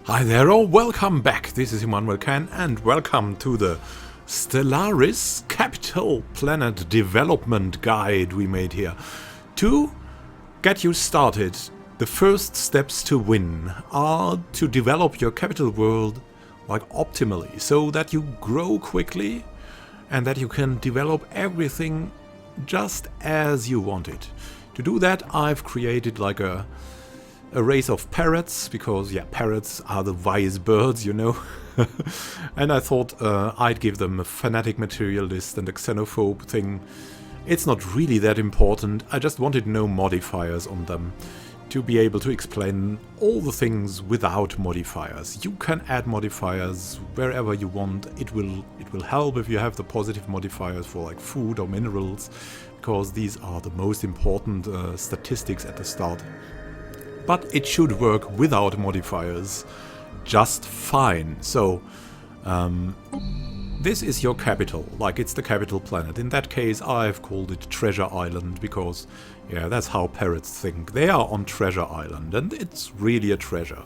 Hi there all, welcome back. This is Immanuel Can and welcome to the Stellaris Capital Planet Development Guide we made here. To get you started, the first steps to win are to develop your capital world like optimally, so that you grow quickly and that you can develop everything just as you want it. To do that, I've created like a race of parrots, because yeah, parrots are the wise birds, you know. And I thought I'd give them a fanatic materialist and a xenophobe thing. It's not really that important, I just wanted no modifiers on them to be able to explain all the things without modifiers. You can add modifiers wherever you want. It will help if you have the positive modifiers for like food or minerals, because these are the most important statistics at the start. But it should work without modifiers just fine. So this is your capital, like it's the capital planet. In that case I've called it Treasure Island, because yeah, that's how parrots think. They are on Treasure Island and it's really a treasure.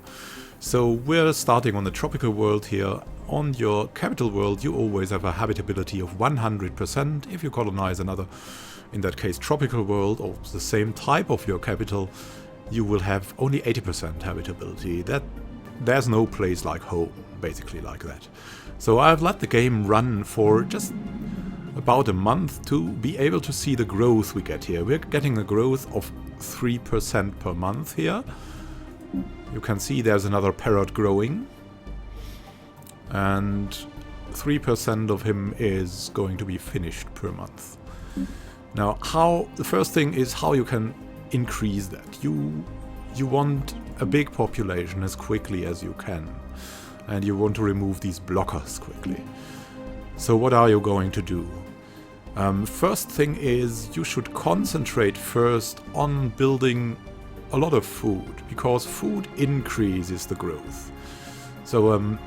So we're starting on the tropical world here. On your capital world you always have a habitability of 100%. If you colonize another, in that case tropical world, or the same type of your capital, you will have only 80% habitability. There's no place like home, basically like that. So I've let the game run for just about a month to be able to see the growth we get here. We're getting a growth of 3% per month here. You can see there's another parrot growing. And 3% of him is going to be finished per month. Now, the first thing is how you can increase that. You want a big population as quickly as you can, and you want to remove these blockers quickly. So what are you going to do? First thing is you should concentrate first on building a lot of food, because food increases the growth. So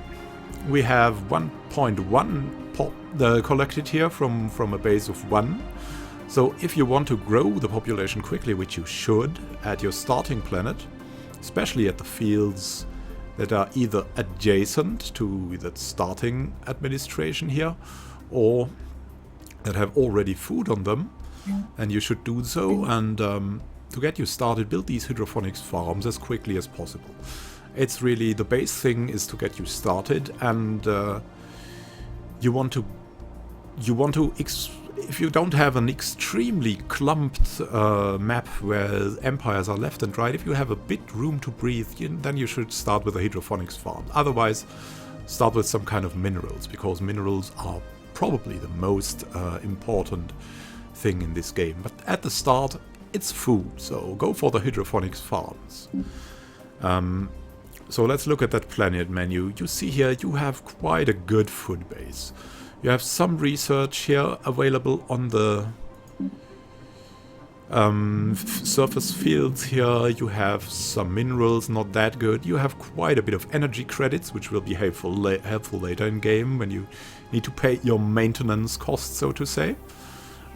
we have 1.1 collected here from a base of 1. So if you want to grow the population quickly, which you should at your starting planet, especially at the fields that are either adjacent to the starting administration here, or that have already food on them, and you should do so. And to get you started, build these hydroponics farms as quickly as possible. It's really the base thing is to get you started, and you want to if you don't have an extremely clumped map where empires are left and right, if you have a bit room to breathe, then you should start with a hydroponics farm. Otherwise, start with some kind of minerals, because minerals are probably the most important thing in this game. But at the start, it's food, so go for the hydroponics farms. So let's look at that planet menu. You see here you have quite a good food base. You have some research here available on the surface fields here. You have some minerals, not that good. You have quite a bit of energy credits, which will be helpful later in game when you need to pay your maintenance costs, so to say.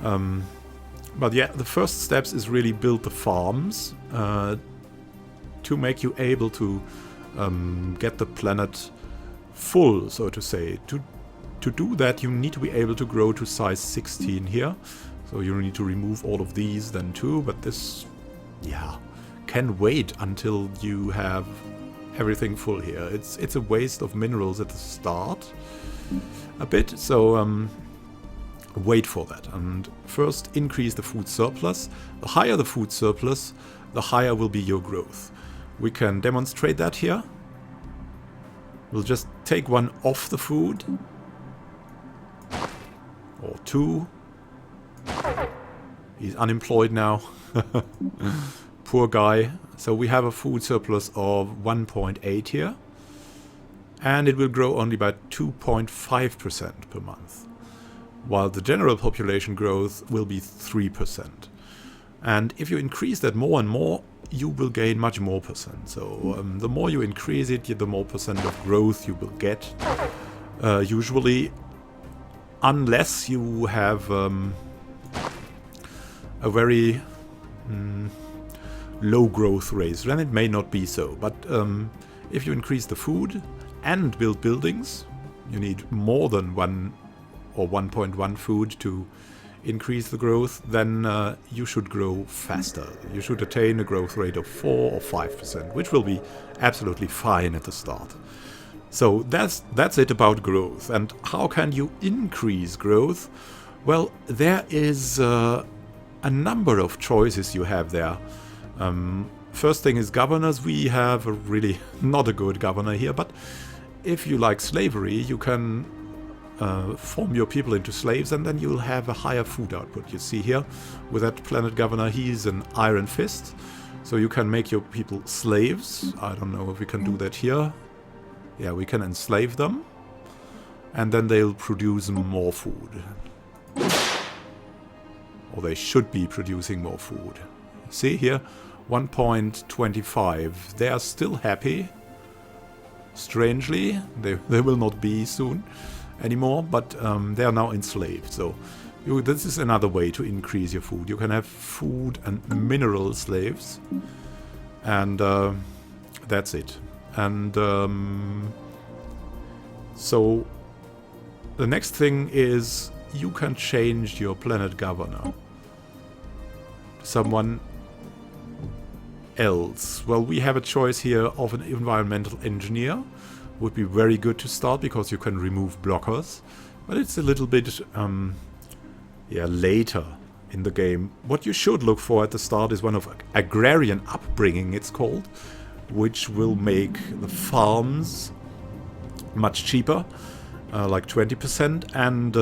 But yeah, the first steps is really build the farms to make you able to get the planet full, so to say. To do that, you need to be able to grow to size 16 here. So you need to remove all of these then too, but this, yeah, can wait until you have everything full here. It's a waste of minerals at the start, a bit, so wait for that. And first increase the food surplus. The higher the food surplus, the higher will be your growth. We can demonstrate that here. We'll just take one off the food. Or 2. He's unemployed now. Poor guy. So we have a food surplus of 1.8 here. And it will grow only by 2.5% per month. While the general population growth will be 3%. And if you increase that more and more, you will gain much more percent. So the more you increase it, the more percent of growth you will get. Usually, unless you have a very low growth rate, then it may not be so. But If you increase the food and build buildings, you need more than 1 or 1.1 food to increase the growth, then you should grow faster. You should attain a growth rate of 4 or 5%, which will be absolutely fine at the start. So that's it about growth. And how can you increase growth? Well, there is a number of choices you have there. First thing is governors. We have a really not a good governor here, but if you like slavery, you can form your people into slaves, and then you'll have a higher food output. You see here, with that planet governor, he's an iron fist, so you can make your people slaves. I don't know if we can do that here. Yeah, we can enslave them, and then they'll produce more food. Or they should be producing more food. See here, 1.25. They are still happy. Strangely, they will not be soon anymore, but they are now enslaved. So this is another way to increase your food. You can have food and mineral slaves, and that's it. And so the next thing is you can change your planet governor to someone else. Well, we have a choice here of an environmental engineer. Would be very good to start because you can remove blockers, but it's a little bit later in the game. What you should look for at the start is one of agrarian upbringing, it's called, which will make the farms much cheaper, like 20%, and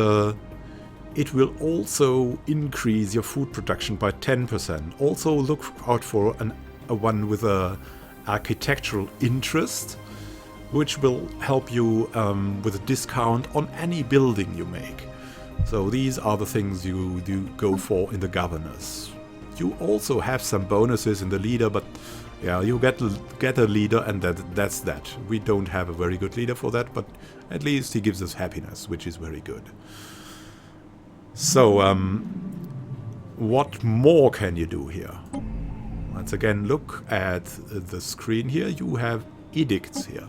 it will also increase your food production by 10%. Also look out for a one with a architectural interest, which will help you with a discount on any building you make. So these are the things you do go for in the governors. You also have some bonuses in the leader, but yeah, you get a leader, and that's that. We don't have a very good leader for that, but at least he gives us happiness, which is very good. So what more can you do here? Once again, look at the screen here. You have edicts here.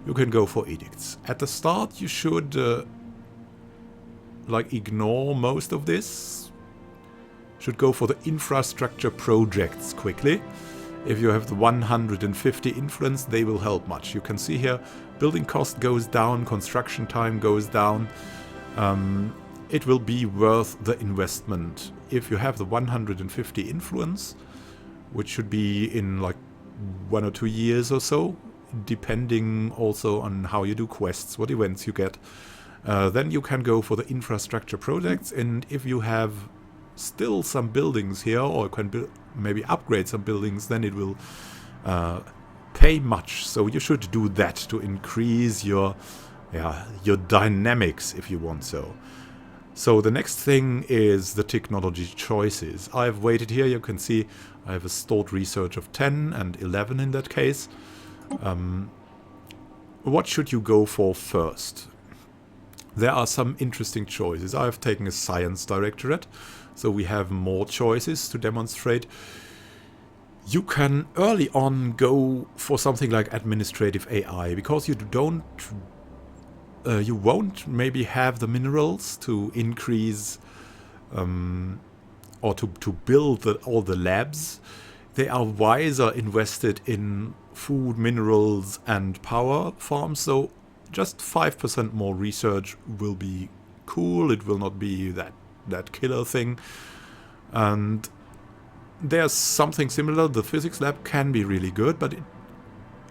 You can go for edicts. At the start, you should ignore most of this. Should go for the infrastructure projects quickly. If you have the 150 influence, they will help much. You can see here, building cost goes down, construction time goes down. It will be worth the investment. If you have the 150 influence, which should be in like 1 or 2 years or so, depending also on how you do quests, what events you get, then you can go for the infrastructure projects. And if you have still some buildings here, or can maybe upgrade some buildings, then it will pay much. So you should do that to increase your dynamics, if you want so. So the next thing is the technology choices. I've waited here. You can see I have a stored research of 10 and 11 in that case. What should you go for first? There are some interesting choices. I have taken a science directorate, so we have more choices to demonstrate. You can early on go for something like administrative AI, because you won't maybe have the minerals to increase or to build all the labs. They are wiser invested in food, minerals and power farms, so just 5% more research will be cool. It will not be that killer thing. And there's something similar. The physics lab can be really good, but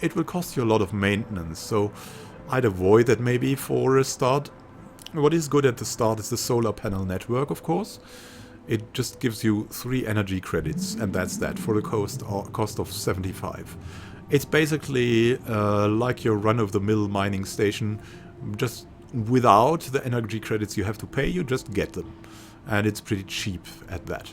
it will cost you a lot of maintenance, so I'd avoid that maybe for a start. What is good at the start is the solar panel network, of course. It just gives you 3 energy credits, and that's that, for a cost of 75. It's basically like your run-of-the-mill mining station, just without the energy credits you have to pay, you just get them. And it's pretty cheap at that.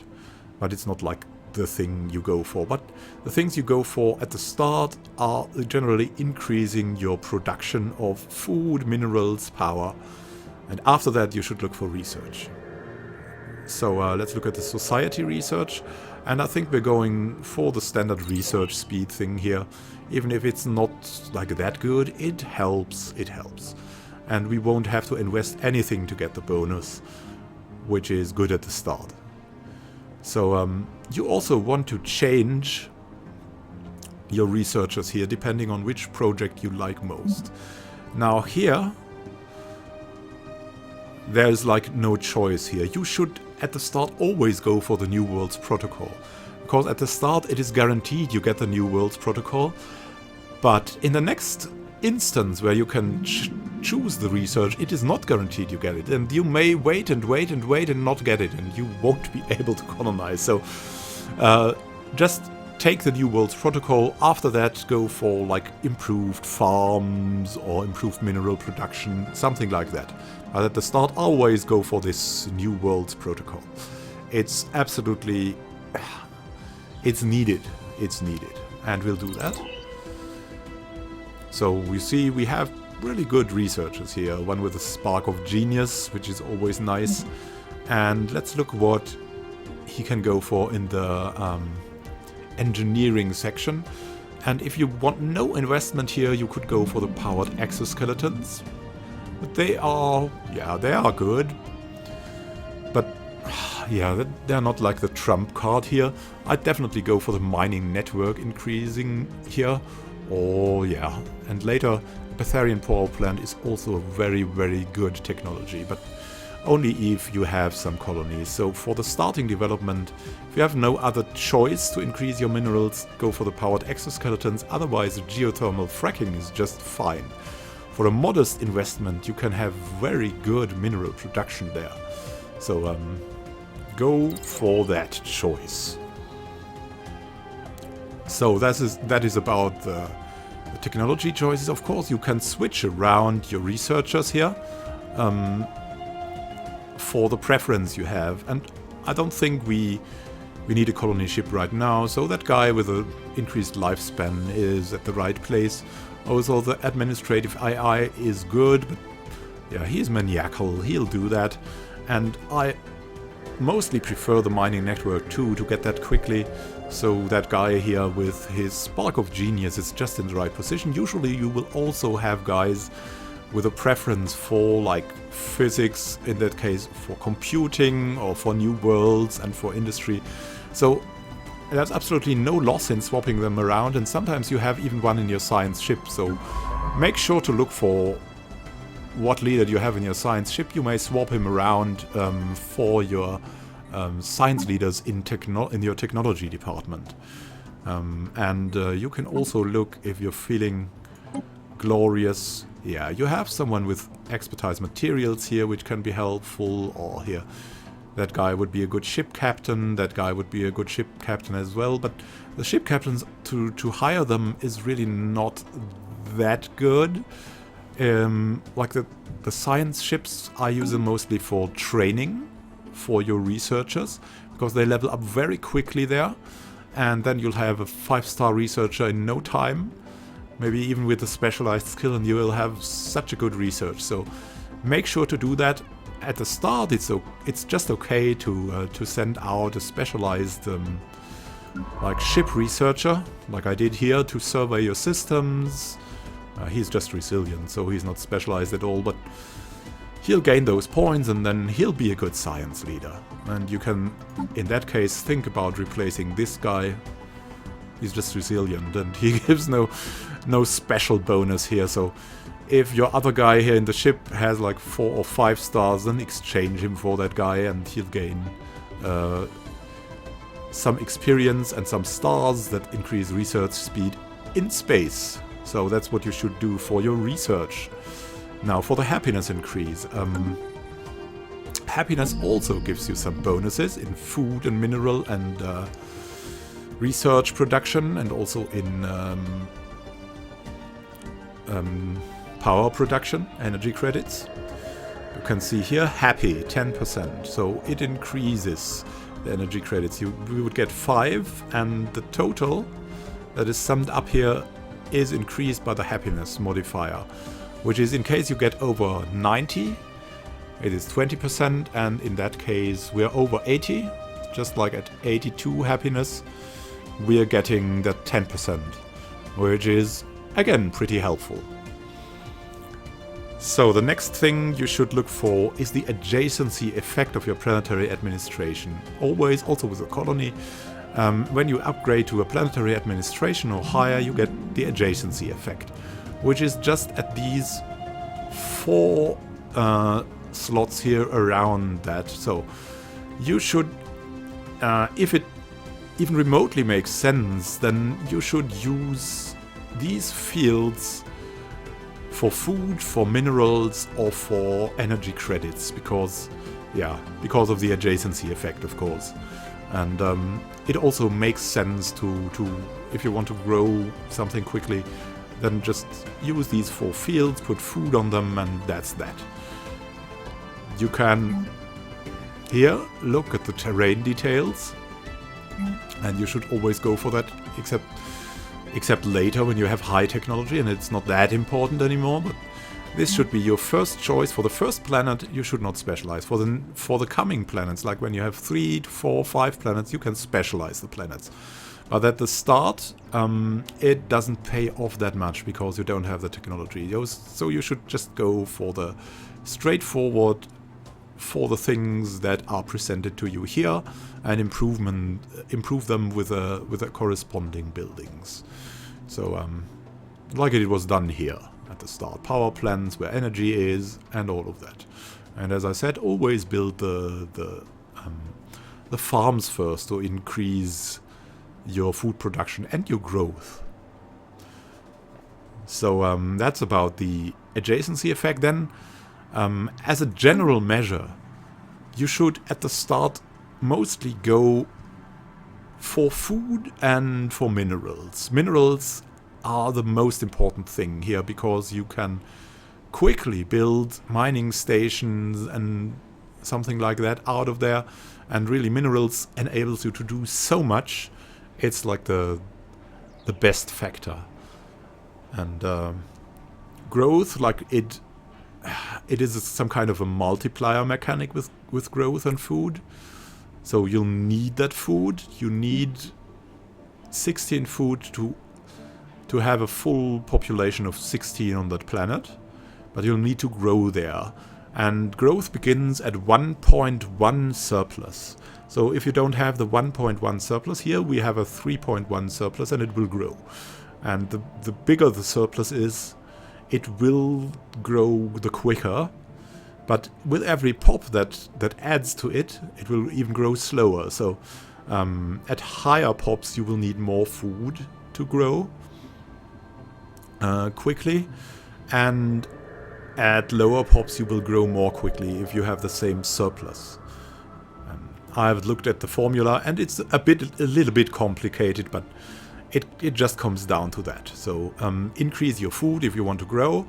But it's not like the thing you go for. But the things you go for at the start are generally increasing your production of food, minerals, power. And after that you should look for research. So let's look at the society research. And I think we're going for the standard research speed thing here. Even if it's not like that good, it helps, it helps. And we won't have to invest anything to get the bonus, which is good at the start. So you also want to change your researchers here, depending on which project you like most. Now here, there's like no choice here. You should at the start always go for the New Worlds Protocol, because at the start it is guaranteed you get the New Worlds Protocol, but in the next instance where you can choose the research, it is not guaranteed you get it, and you may wait and wait and wait and not get it, and you won't be able to colonize. So just take the New Worlds Protocol. After that, go for like improved farms or improved mineral production, something like that. But at the start, always go for this New Worlds Protocol. It's absolutely, it's needed. It's needed, and we'll do that. So we see we have really good researchers here. One with a spark of genius, which is always nice. And let's look what he can go for in the engineering section. And if you want no investment here, you could go for the powered exoskeletons. But they are, yeah, they are good. But yeah, they're not like the trump card here. I'd definitely go for the mining network increasing here. Oh yeah, and later Betharian power plant is also a very, very good technology, but only if you have some colonies. So for the starting development, if you have no other choice to increase your minerals, go for the powered exoskeletons. Otherwise, geothermal fracking is just fine. For a modest investment, you can have very good mineral production there. So go for that choice. So that is about the technology choices. Of course, you can switch around your researchers here for the preference you have. And I don't think we need a colony ship right now, so that guy with an increased lifespan is at the right place. Also, the administrative AI is good, but yeah, he's maniacal, he'll do that. And I mostly prefer the mining network too, to get that quickly. So that guy here with his spark of genius is just in the right position. Usually you will also have guys with a preference for like physics, in that case for computing or for new worlds and for industry. So there's absolutely no loss in swapping them around, and sometimes you have even one in your science ship. So make sure to look for what leader you have in your science ship. You may swap him around for your science leaders in your technology department. And you can also look if you're feeling glorious. Yeah, you have someone with expertise materials here, which can be helpful. Or here, that guy would be a good ship captain. That guy would be a good ship captain as well. But the ship captains, to hire them is really not that good. Like the science ships, I use them mostly for training for your researchers, because they level up very quickly there, and then you'll have a 5-star researcher in no time, maybe even with a specialized skill, and you will have such a good research. So make sure to do that at the start. It's just okay to send out a specialized like ship researcher, like I did here, to survey your systems. He's just resilient, so he's not specialized at all, but he'll gain those points and then he'll be a good science leader. And you can, in that case, think about replacing this guy. He's just resilient and he gives no special bonus here. So if your other guy here in the ship has like 4 or 5 stars, then exchange him for that guy and he'll gain some experience and some stars that increase research speed in space. So that's what you should do for your research. Now for the happiness increase. Happiness also gives you some bonuses in food and mineral and research production, and also in power production, energy credits. You can see here, happy, 10%. So it increases the energy credits. We would get 5, and the total that is summed up here is increased by the happiness modifier, which is in case you get over 90, it is 20%, and in that case we're over 80, just like at 82 happiness, we are getting that 10%, which is, again, pretty helpful. So the next thing you should look for is the adjacency effect of your planetary administration. Always, also with a colony, when you upgrade to a planetary administration or higher, you get the adjacency effect, which is just at these 4 slots here around that. So you should, if it even remotely makes sense, then you should use these fields for food, for minerals, or for energy credits, because of the adjacency effect, of course. And it also makes sense to if you want to grow something quickly, then just use these 4 fields, put food on them, and that's that. You can here look at the terrain details, and you should always go for that, except later when you have high technology and it's not that important anymore. But this should be your first choice. For the first planet, you should not specialize. For the coming planets, like when you have 3 to 4, 5 planets, you can specialize the planets. But at the start, it doesn't pay off that much because you don't have the technology. So you should just go for the straightforward, for the things that are presented to you here, and improve them with the corresponding buildings. So like it was done here at the start, power plants where energy is and all of that. And as I said, always build the farms first to increase your food production and your growth. So that's about the adjacency effect. Then as a general measure, you should at the start mostly go for food and for minerals. Minerals are the most important thing here because you can quickly build mining stations and something like that out of there, and really minerals enables you to do so much. It's like the best factor. And growth, like it is some kind of a multiplier mechanic with growth and food. So you'll need that food. You need 16 food to have a full population of 16 on that planet. But you'll need to grow there. And growth begins at 1.1 surplus. So if you don't have the 1.1 surplus, here we have a 3.1 surplus and it will grow. And the bigger the surplus is, it will grow the quicker. But with every pop that adds to it, it will even grow slower. So at higher pops, you will need more food to grow quickly. And at lower pops, you will grow more quickly if you have the same surplus. I've looked at the formula, and it's a little bit complicated, but it just comes down to that. So increase your food if you want to grow,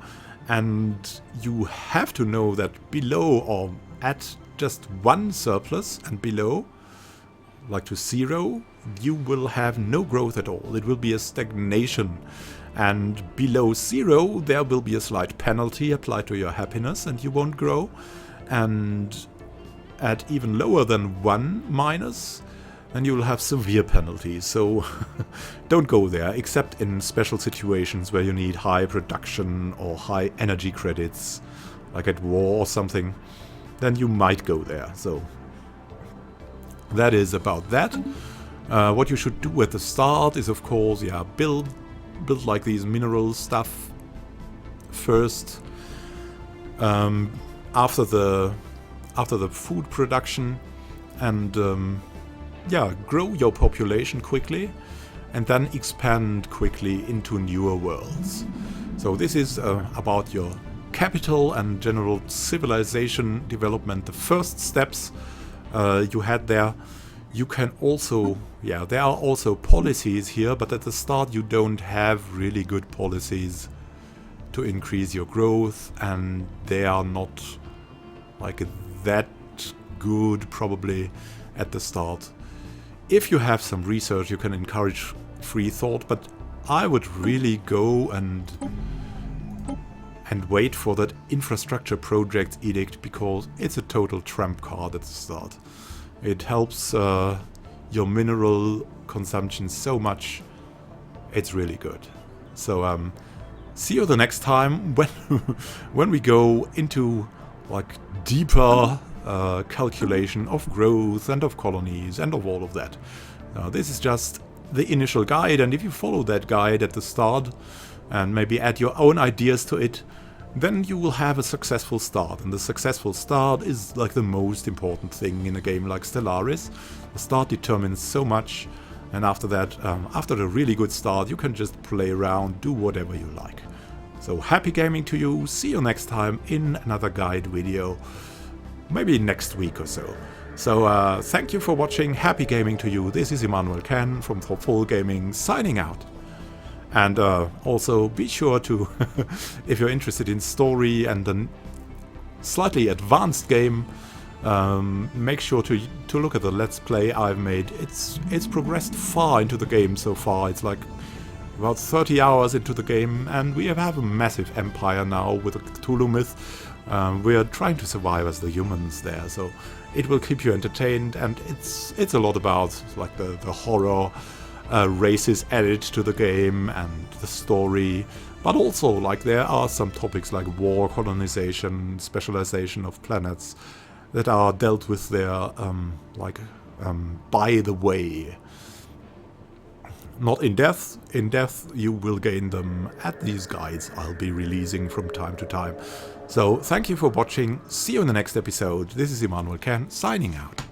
and you have to know that below or at just 1 surplus and below, like to 0, you will have no growth at all. It will be a stagnation. And below 0, there will be a slight penalty applied to your happiness and you won't grow. And at even lower than 1 minus, then you will have severe penalties. So don't go there, except in special situations where you need high production or high energy credits, like at war or something. Then you might go there. So that is about that. What you should do at the start is, of course, build like these mineral stuff first. After the food production, and grow your population quickly, and then expand quickly into newer worlds. So this is about your capital and general civilization development. The first steps you had there. You can also, there are also policies here, but at the start you don't have really good policies to increase your growth, and they are not like that good probably at the start. If you have some research, you can encourage free thought, but I would really go and wait for that infrastructure project edict, because it's a total trump card at the start. It helps your mineral consumption so much. It's really good. So see you the next time when when we go into like deeper calculation of growth and of colonies and of all of that. This is just the initial guide, and if you follow that guide at the start and maybe add your own ideas to it, then you will have a successful start. And the successful start is like the most important thing in a game like Stellaris. The start determines so much, and after that, after a really good start, you can just play around, do whatever you like. So happy gaming to you, see you next time in another guide video, maybe next week or so. So thank you for watching, happy gaming to you, this is Immanuel Ken from Full Gaming signing out. And also be sure to, if you're interested in story and a slightly advanced game, make sure to look at the Let's Play I've made. It's progressed far into the game so far. It's like about 30 hours into the game, and we have a massive empire now with the Cthulhu myth. We are trying to survive as the humans there, so it will keep you entertained, and it's a lot about like the horror races added to the game and the story, but also like there are some topics like war, colonization, specialization of planets that are dealt with there by the way. Not in depth. In depth you will gain them at these guides I'll be releasing from time to time. So thank you for watching, see you in the next episode. This is Immanuel Ken signing out.